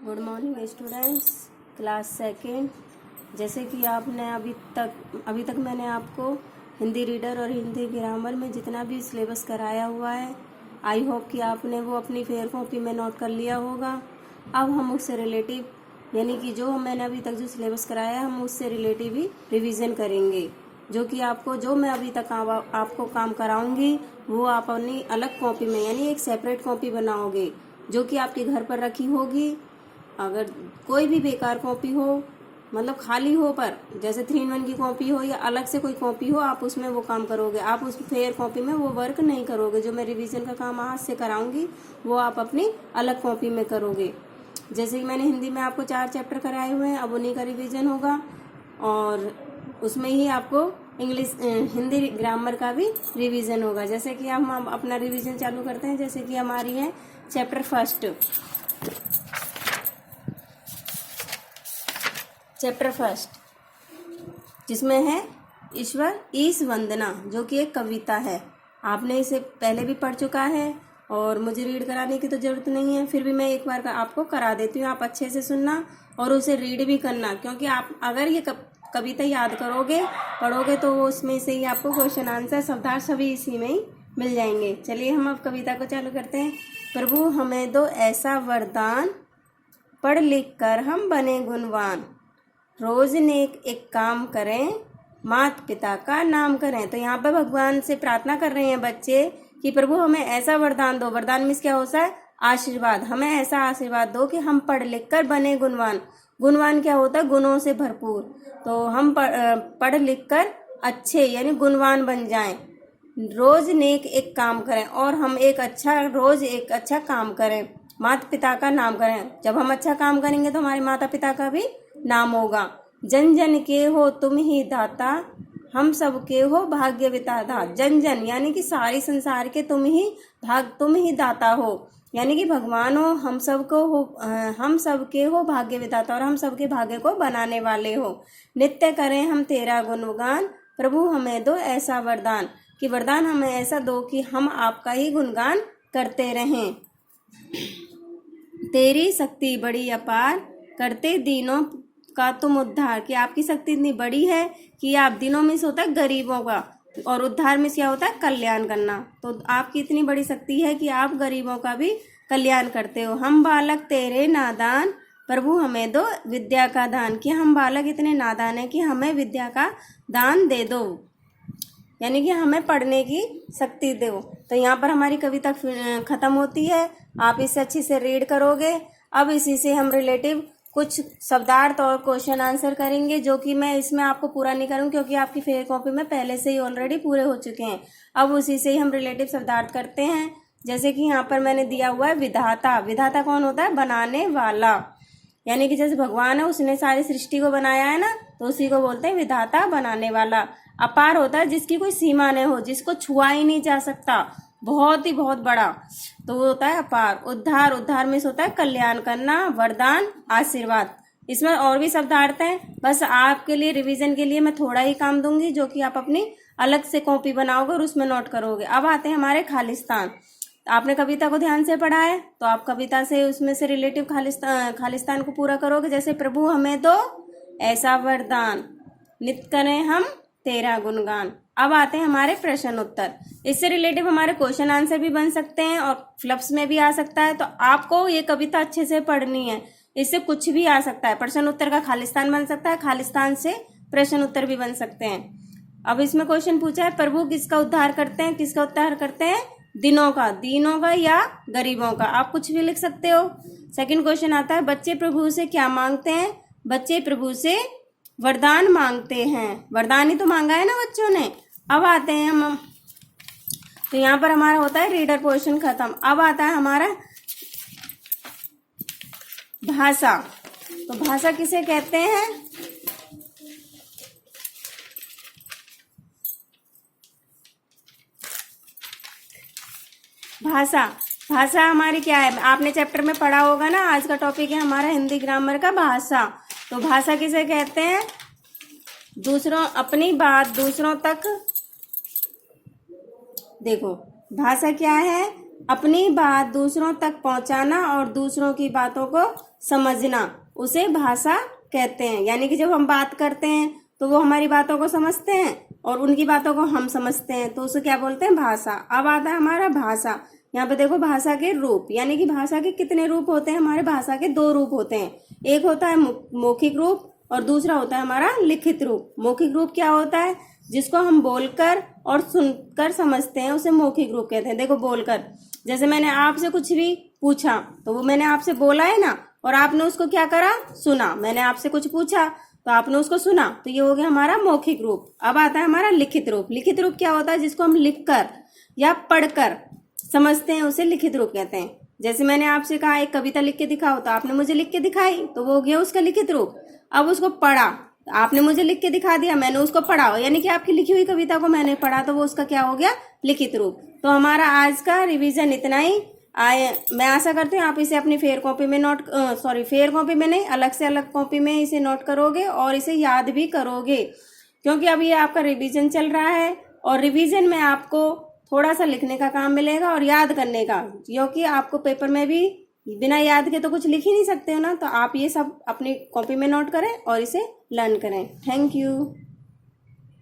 Good morning students, class second. जैसे कि आपने अभी तक मैंने आपको हिंदी रीडर और हिंदी ग्रामर में जितना भी सिलेबस कराया हुआ है, आई होप कि आपने वो अपनी फेयर कॉपी में नोट कर लिया होगा। अब हम उससे रिलेटिव यानी कि जो मैंने अभी तक जो सिलेबस कराया है, हम उससे रिलेटिव ही रिवीजन करेंगे। जो कि आपको जो मैं अभी तक आपको काम कराऊंगी वो आप अपनी अलग कॉपी में यानी एक सेपरेट कॉपी बनाओगे, जो कि आपके घर पर रखी होगी। अगर कोई भी बेकार कॉपी हो, मतलब खाली हो, पर जैसे 3-in-1 की कॉपी हो या अलग से कोई कॉपी हो, आप उसमें वो काम करोगे। आप उस फेयर कॉपी में वो वर्क नहीं करोगे। जो मैं रिवीजन का काम आज से कराऊंगी वो आप अपनी अलग कॉपी में करोगे। जैसे कि मैंने हिंदी में आपको 4 चैप्टर कराए हुए हैं, अब उन्हीं का रिवीजन होगा और उसमें ही आपको हिंदी ग्रामर का भी रिवीजन होगा। जैसे कि हम अपना रिवीजन चालू करते हैं। जैसे कि हमारी है चैप्टर फर्स्ट, जिसमें है ईश वंदना, जो कि एक कविता है। आपने इसे पहले भी पढ़ चुका है और मुझे रीड कराने की तो जरूरत नहीं है, फिर भी मैं एक बार आपको करा देती हूँ। आप अच्छे से सुनना और उसे रीड भी करना, क्योंकि आप अगर ये कविता याद करोगे, पढ़ोगे, तो वो उसमें से ही आपको क्वेश्चन आंसर शब्दार्थ सभी इसी में ही मिल जाएंगे। चलिए हम अब कविता को चालू करते हैं। प्रभु हमें दो ऐसा वरदान, पढ़ लिख कर हम बने गुणवान, रोज नेक एक काम करें, माता पिता का नाम करें। तो यहाँ पर भगवान से प्रार्थना कर रहे हैं बच्चे कि प्रभु हमें ऐसा वरदान दो। वरदान मीन्स क्या होता है? आशीर्वाद। हमें ऐसा आशीर्वाद दो कि हम पढ़ लिख कर बने गुणवान। गुणवान क्या होता है? गुणों से भरपूर। तो हम पढ़ लिख कर अच्छे यानी गुणवान बन जाएं। रोज नेक एक काम करें और हम रोज एक अच्छा काम करें, माता पिता का नाम करें। जब हम अच्छा काम करेंगे तो हमारे माता पिता का भी नाम होगा। जन जन के हो तुम ही दाता, हम सब के हो भाग्य विधाता। जन जन यानी कि सारी संसार के तुम ही दाता हो, यानी कि भगवान हो। हम सब के हो भाग्य विधाता और हम सबके भाग्य को बनाने वाले हो। नित्य करें हम तेरा गुणगान, प्रभु हमें दो ऐसा वरदान, कि वरदान हमें ऐसा दो कि हम आपका ही गुणगान करते रहें। तेरी शक्ति बड़ी अपार, करते दीनों का तुम उद्धार। कि आपकी शक्ति इतनी बड़ी है कि आप दिनों में से होता है गरीबों का, और उद्धार में क्या होता है? कल्याण करना। तो आपकी इतनी बड़ी शक्ति है कि आप गरीबों का भी कल्याण करते हो। हम बालक तेरे नादान, प्रभु हमें दो विद्या का दान। कि हम बालक इतने नादान है कि हमें विद्या का दान दे दो, यानी कि हमें पढ़ने की शक्ति दो। तो यहाँ पर हमारी कविता खत्म होती है। आप इसे अच्छे से रीड करोगे। अब इसी से हम रिलेटिव कुछ शब्दार्थ और क्वेश्चन आंसर करेंगे, जो कि मैं इसमें आपको पूरा नहीं करूँगी क्योंकि आपकी फेयर कॉपी में पहले से ही ऑलरेडी पूरे हो चुके हैं। अब उसी से ही हम रिलेटिव शब्दार्थ करते हैं। जैसे कि यहाँ पर मैंने दिया हुआ है विधाता। विधाता कौन होता है? बनाने वाला। यानी कि जैसे भगवान है, उसने सारी सृष्टि को बनाया है ना, तो उसी को बोलते हैं विधाता, बनाने वाला। अपार होता है जिसकी कोई सीमा नहीं हो, जिसको छुआ ही नहीं जा सकता, बहुत ही बहुत बड़ा, तो वो होता है अपार। उद्धार में होता है कल्याण करना। वरदान आशीर्वाद। इसमें और भी शब्दार्थ हैं, बस आपके लिए रिवीजन के लिए मैं थोड़ा ही काम दूंगी, जो कि आप अपनी अलग से कॉपी बनाओगे और उसमें नोट करोगे। अब आते हैं हमारे खालिस्तान। आपने कविता को ध्यान से पढ़ा है तो आप कविता से उसमें से रिलेटिव खालिस्तान को पूरा करोगे। जैसे प्रभु हमें दो ऐसा वरदान, नित्य करें हम तेरा गुणगान। अब आते हैं हमारे प्रश्न उत्तर। इससे रिलेटिव हमारे क्वेश्चन आंसर भी बन सकते हैं और फ्लप्स में भी आ सकता है। तो आपको ये कविता अच्छे से पढ़नी है, इससे कुछ भी आ सकता है। प्रश्न उत्तर का खालिस्तान बन सकता है, खालिस्तान से प्रश्न उत्तर भी बन सकते हैं। अब इसमें क्वेश्चन पूछा है, प्रभु किसका उद्धार करते हैं? किसका उद्धार करते हैं? दीनों का या गरीबों का। आप कुछ भी लिख सकते हो। सेकंड क्वेश्चन आता है, बच्चे प्रभु से क्या मांगते हैं? बच्चे प्रभु से वरदान मांगते हैं। वरदान ही तो मांगा है ना बच्चों ने। अब आते हैं हम, तो यहाँ पर हमारा होता है रीडर पोर्शन खत्म। अब आता है हमारा भाषा। तो भाषा किसे कहते हैं? भाषा हमारी क्या है? आपने चैप्टर में पढ़ा होगा ना, आज का टॉपिक है हमारा हिंदी ग्रामर का भाषा। तो भाषा किसे कहते हैं? अपनी बात दूसरों तक। देखो भाषा क्या है? अपनी बात दूसरों तक पहुंचाना और दूसरों की बातों को समझना, उसे भाषा कहते हैं। यानी कि जब हम बात करते हैं तो वो हमारी बातों को समझते हैं और उनकी बातों को हम समझते हैं, तो उसे क्या बोलते हैं? भाषा। अब आता है हमारा भाषा। यहाँ पे देखो भाषा के रूप, यानी कि भाषा के कितने रूप होते हैं? हमारे भाषा के 2 रूप होते हैं। एक होता है मौखिक रूप और दूसरा होता है हमारा लिखित रूप। मौखिक रूप क्या होता है? जिसको हम बोलकर और सुनकर समझते हैं, उसे मौखिक रूप कहते हैं। देखो बोलकर, जैसे मैंने आपसे कुछ भी पूछा तो वो मैंने आपसे बोला है ना, और आपने उसको क्या करा? सुना। मैंने आपसे कुछ पूछा तो आपने उसको सुना, तो ये हो गया हमारा मौखिक रूप। अब आता है हमारा लिखित रूप। लिखित रूप क्या होता है? जिसको हम लिखकर या पढ़कर समझते हैं, उसे लिखित रूप कहते हैं। जैसे मैंने आपसे कहा एक कविता लिख के दिखाओ, तो आपने मुझे लिख के दिखाई, तो वो हो गया उसका लिखित रूप। अब उसको पढ़ा, आपने मुझे लिख के दिखा दिया, मैंने उसको पढ़ा, यानी कि आपकी लिखी हुई कविता को मैंने पढ़ा, तो वो उसका क्या हो गया? लिखित रूप। तो हमारा आज का रिवीजन इतना ही। मैं आशा करती हूँ आप इसे अपनी फेयर कॉपी में फेयर कॉपी में नहीं, अलग से अलग कॉपी में इसे नोट करोगे और इसे याद भी करोगे, क्योंकि अब ये आपका रिवीजन चल रहा है और रिवीजन में आपको थोड़ा सा लिखने का काम मिलेगा और याद करने का, क्योंकि आपको पेपर में भी बिना याद के तो कुछ लिख ही नहीं सकते हो ना। तो आप ये सब अपनी कॉपी में नोट करें और इसे लर्न करें। Thank you.